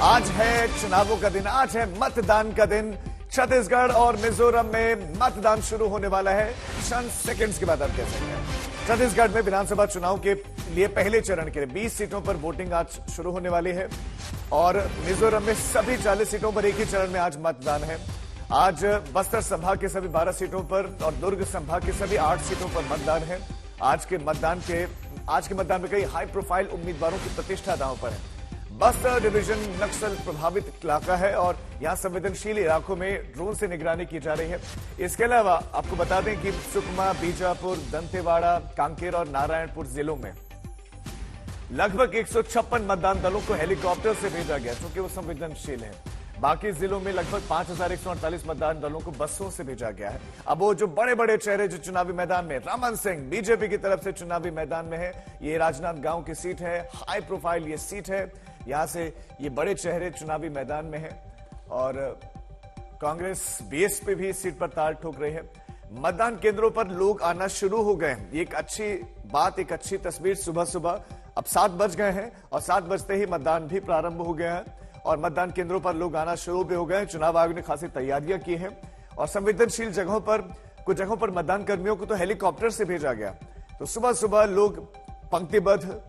आज है चुनावों का दिन, आज है मतदान का दिन। छत्तीसगढ़ और मिजोरम में मतदान शुरू होने वाला है चंद सेकंड्स के बाद। आप कह सकते हैं छत्तीसगढ़ में विधानसभा चुनाव के लिए पहले चरण के लिए 20 सीटों पर वोटिंग आज शुरू होने वाली है और मिजोरम में सभी 40 सीटों पर एक ही चरण में आज मतदान है। आज बस्तर संभाग के सभी 12 सीटों पर और दुर्ग संभाग के सभी 8 सीटों पर मतदान है। आज के मतदान में कई हाई प्रोफाइल उम्मीदवारों की प्रतिष्ठा दांव पर है। बस्तर डिवीजन नक्सल प्रभावित इलाका है और यहां संवेदनशील इलाकों में ड्रोन से निगरानी की जा रही है। इसके अलावा आपको बता दें कि सुकमा, बीजापुर, दंतेवाड़ा, कांकेर और नारायणपुर जिलों में लगभग 156 मतदान दलों को हेलीकॉप्टर से भेजा गया क्योंकि वो संवेदनशील है। बाकी जिलों में लगभग 5148 मतदान दलों को बसों से भेजा गया है। अब वो जो बड़े बड़े चेहरे जो चुनावी मैदान में, रमन सिंह बीजेपी की तरफ से चुनावी मैदान में है। ये राजनांदगांव की सीट है, हाई प्रोफाइल ये सीट है। यहां से ये बड़े चेहरे चुनावी मैदान में है और कांग्रेस बीएसपी भी इस सीट पर ताल ठोक रही है। मतदान केंद्रों पर लोग आना शुरू हो गए हैं। ये एक अच्छी बात, एक अच्छी तस्वीर। सुबह सुबह अब 7 बज गए हैं और 7 बजते ही मतदान भी प्रारंभ हो गया है और मतदान केंद्रों पर लोग आना शुरू भी हो गए हैं। चुनाव आयोग ने खासी तैयारियां की हैं और संवेदनशील जगहों पर, कुछ जगहों पर मतदान कर्मियों को तो हेलीकॉप्टर से भेजा गया। तो सुबह सुबह लोग पंक्तिबद्ध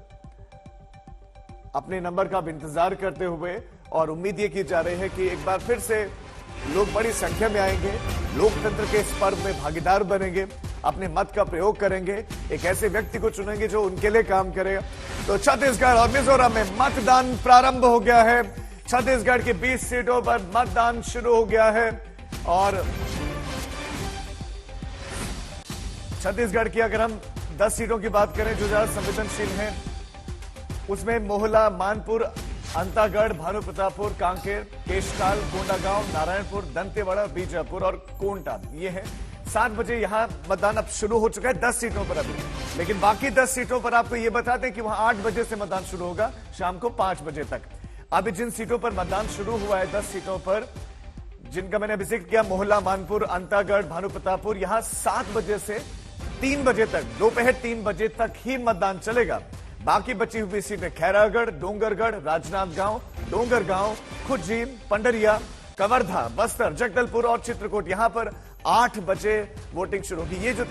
अपने नंबर का इंतजार करते हुए और उम्मीद ये की जा रही है कि एक बार फिर से लोग बड़ी संख्या में आएंगे, लोकतंत्र के इस पर्व में भागीदार बनेंगे, अपने मत का प्रयोग करेंगे, एक ऐसे व्यक्ति को चुनेंगे जो उनके लिए काम करेगा। तो छत्तीसगढ़ और मिजोरम में मतदान प्रारंभ हो गया है। छत्तीसगढ़ की 20 सीटों पर मतदान शुरू हो गया है और छत्तीसगढ़ की अगर हम 10 सीटों की बात करें जो ज्यादा संवेदनशील हैं, उसमें मोहला, मानपुर, अंतागढ़, भानुप्रतापुर, कांकेर, केशकाल, कोंडागांव, नारायणपुर, दंतेवाड़ा, बीजापुर और कोंटा ये है। 7 बजे यहां मतदान अब शुरू हो चुका है 10 सीटों पर अभी, लेकिन बाकी 10 सीटों पर आपको ये बताते हैं कि वहां 8 बजे से मतदान शुरू होगा, शाम को 5 बजे तक। अभी जिन सीटों पर मतदान शुरू हुआ है 10 सीटों पर, जिनका मैंने अभी जिक्र किया, मोहला, मानपुर, अंतागढ़, भानुप्रतापुर, यहां 7 बजे से 3 बजे तक, दोपहर 3 बजे तक ही मतदान चलेगा। बाकी बची हुई सीटें खैरागढ़, डोंगरगढ़, राजनांदगांव, डोंगरगांव, खुज्जी, पंडरिया, कवर्धा, बस्तर, जगदलपुर और चित्रकूट, यहां पर 8 बजे वोटिंग शुरू होगी। ये जो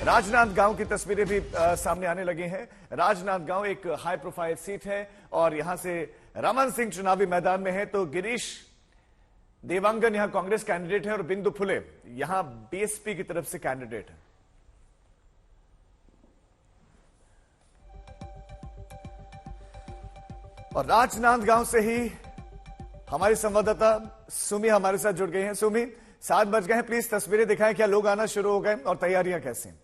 राजनांदगांव की तस्वीरें भी सामने आने लगी हैं। राजनांदगांव एक हाई प्रोफाइल सीट है और यहां से रमन सिंह चुनावी मैदान में है, तो गिरीश देवांगन यहां कांग्रेस कैंडिडेट है और बिंदु फुले यहां बीएसपी की तरफ से कैंडिडेट है। और राजनांदगांव से ही हमारी संवाददाता सुमी हमारे साथ जुड़ गई हैं। सुमी, 7 बज गए हैं, प्लीज तस्वीरें दिखाएं, क्या लोग आना शुरू हो गए और तैयारियां कैसी हैं?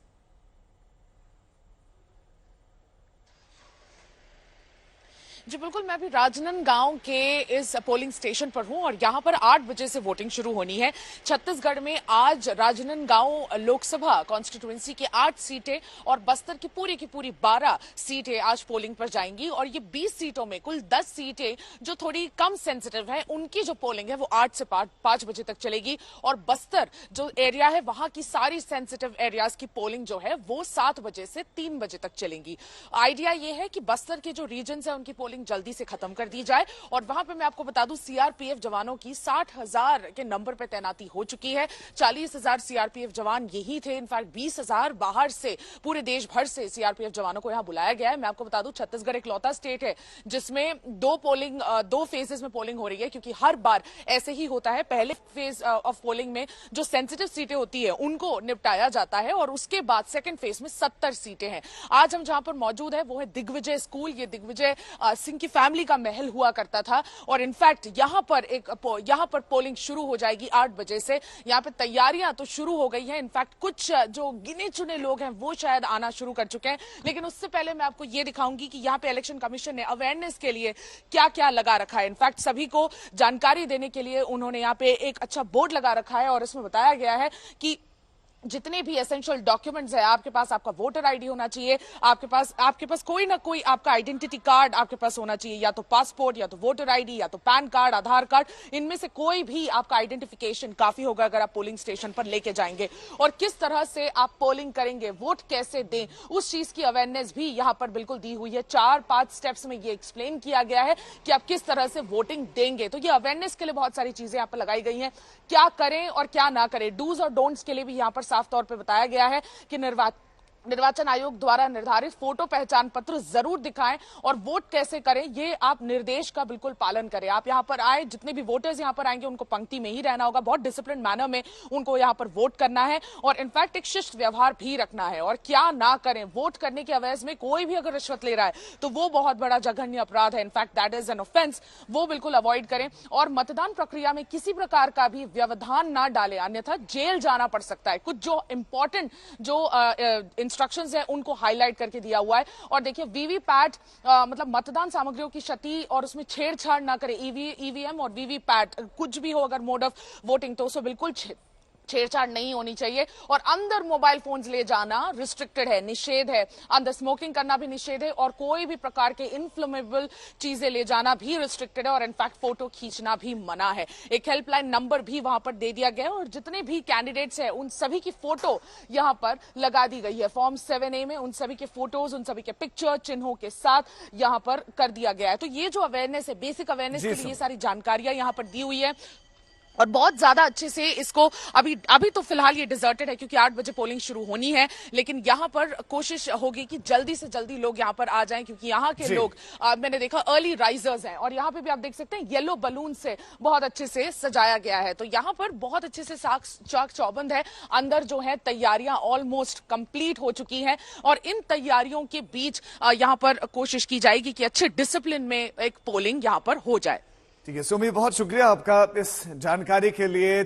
जी बिल्कुल, मैं अभी राजनांदगांव के इस पोलिंग स्टेशन पर हूं और यहां पर 8 बजे से वोटिंग शुरू होनी है। छत्तीसगढ़ में आज राजनांदगांव लोकसभा कॉन्स्टिट्यूएंसी की 8 सीटें और बस्तर की पूरी 12 सीटें आज पोलिंग पर जाएंगी और ये 20 सीटों में कुल 10 सीटें जो थोड़ी कम सेंसिटिव है, उनकी जो पोलिंग है वो 8 से 5 बजे तक चलेगी और बस्तर जो एरिया है वहां की सारी सेंसिटिव एरियाज की पोलिंग जो है वो 7 बजे से 3 बजे तक चलेंगी। आइडिया ये है कि बस्तर के जो रीजन है उनकी पोलिंग जल्दी से खत्म कर दी जाए और वहां पे मैं आपको बता दूं सीआरपीएफ जवानों की 60,000 के नंबर पे तैनाती हो चुकी है। 40,000 सीआरपीएफ जवान यही थे, इनफैक्ट 20,000 बाहर से, पूरे देश भर से सीआरपीएफ जवानों को यहां बुलाया गया है। मैं आपको बता दूं छत्तीसगढ़ इकलौता स्टेट है जिसमें 2 फेजेस में पोलिंग हो रही है, क्योंकि हर बार ऐसे ही होता है। पहले फेज ऑफ पोलिंग में जो सेंसिटिव सीटें होती है उनको निपटाया जाता है और उसके बाद सेकेंड फेज में 70 सीटें हैं। आज हम जहां पर मौजूद है वो है दिग्विजय स्कूल। ये दिग्विजय सिंह की फैमिली का महल हुआ करता था और इनफैक्ट यहां पर पोलिंग शुरू हो जाएगी 8 बजे से। यहां पे तैयारियां तो शुरू हो गई हैं, इनफैक्ट कुछ जो गिने चुने लोग हैं वो शायद आना शुरू कर चुके हैं, लेकिन उससे पहले मैं आपको ये दिखाऊंगी कि यहां पे इलेक्शन कमीशन ने अवेयरनेस के लिए क्या क्या लगा रखा है। इनफैक्ट सभी को जानकारी देने के लिए उन्होंने यहां पे एक अच्छा बोर्ड लगा रखा है और इसमें बताया गया है कि जितने भी एसेंशियल डॉक्यूमेंट्स है आपके पास, आपका वोटर आईडी होना चाहिए, आपके पास कोई ना कोई आपका आइडेंटिटी कार्ड आपके पास होना चाहिए, या तो पासपोर्ट, या तो वोटर आईडी, या तो पैन कार्ड, आधार कार्ड, इनमें से कोई भी आपका आइडेंटिफिकेशन काफी होगा अगर आप पोलिंग स्टेशन पर लेके जाएंगे। और किस तरह से आप पोलिंग करेंगे, वोट कैसे दें, उस चीज की अवेयरनेस भी यहां पर बिल्कुल दी हुई है। 4-5 स्टेप्स में ये एक्सप्लेन किया गया है कि आप किस तरह से वोटिंग देंगे। तो ये अवेयरनेस के लिए बहुत सारी चीजें यहां पर लगाई गई हैं, क्या करें और क्या ना करें, डूज और डोंट्स के लिए भी यहां पर साफ तौर पे बताया गया है कि निर्वाचन आयोग द्वारा निर्धारित फोटो पहचान पत्र जरूर दिखाएं और वोट कैसे करें, ये आप निर्देश का बिल्कुल पालन करें। आप यहां पर आए, जितने भी वोटर्स यहां पर आएंगे उनको पंक्ति में ही रहना होगा, बहुत डिसिप्लिन मैनर में उनको यहां पर वोट करना है और इनफैक्ट एक शिष्ट व्यवहार भी रखना है। और क्या ना करें, वोट करने के अवैध में कोई भी अगर रिश्वत ले रहा है तो वो बहुत बड़ा जघन्य अपराध है, in fact that is an offence, वो बिल्कुल अवॉइड करें। और मतदान प्रक्रिया में किसी प्रकार का भी व्यवधान ना डालें, अन्यथा जेल जाना पड़ सकता है। कुछ जो इंपॉर्टेंट जो इंस्ट्रक्शंस है उनको हाईलाइट करके दिया हुआ है। और देखिए वीवीपैट मतलब मतदान सामग्रियों की क्षति और उसमें छेड़छाड़ ना करें, ईवीएम और वीवीपैट कुछ भी हो अगर मोड ऑफ वोटिंग, तो उसमें बिल्कुल छेड़छाड़ नहीं होनी चाहिए। और अंदर मोबाइल फोन्स ले जाना रिस्ट्रिक्टेड है, निषेध है, अंदर स्मोकिंग करना भी निषेध है और कोई भी प्रकार के इन्फ्लेमेबल चीजें ले जाना भी रिस्ट्रिक्टेड है और इनफैक्ट फोटो खींचना भी मना है। एक हेल्पलाइन नंबर भी वहां पर दे दिया गया है और जितने भी कैंडिडेट्स हैं उन सभी की फोटो यहां पर लगा दी गई है। फॉर्म 7A में उन सभी के फोटोज, उन सभी के पिक्चर चिन्हों के साथ यहां पर कर दिया गया है। तो ये जो अवेयरनेस है, बेसिक अवेयरनेस के लिए ये सारी जानकारियां यहां पर दी हुई है और बहुत ज्यादा अच्छे से इसको अभी तो फिलहाल ये डिजर्टेड है क्योंकि 8 बजे पोलिंग शुरू होनी है, लेकिन यहां पर कोशिश होगी कि जल्दी से जल्दी लोग यहां पर आ जाएं क्योंकि यहां के लोग मैंने देखा अर्ली राइजर्स हैं। और यहां पे भी आप देख सकते हैं येलो बलून से बहुत अच्छे से सजाया गया है। तो यहां पर बहुत अच्छे से चाक चौबंद है, अंदर जो है तैयारियां ऑलमोस्ट कंप्लीट हो चुकी हैं और इन तैयारियों के बीच यहां पर कोशिश की जाएगी कि अच्छे डिसिप्लिन में एक पोलिंग यहां पर हो जाए। ठीक है सुमी, बहुत शुक्रिया आपका इस जानकारी के लिए।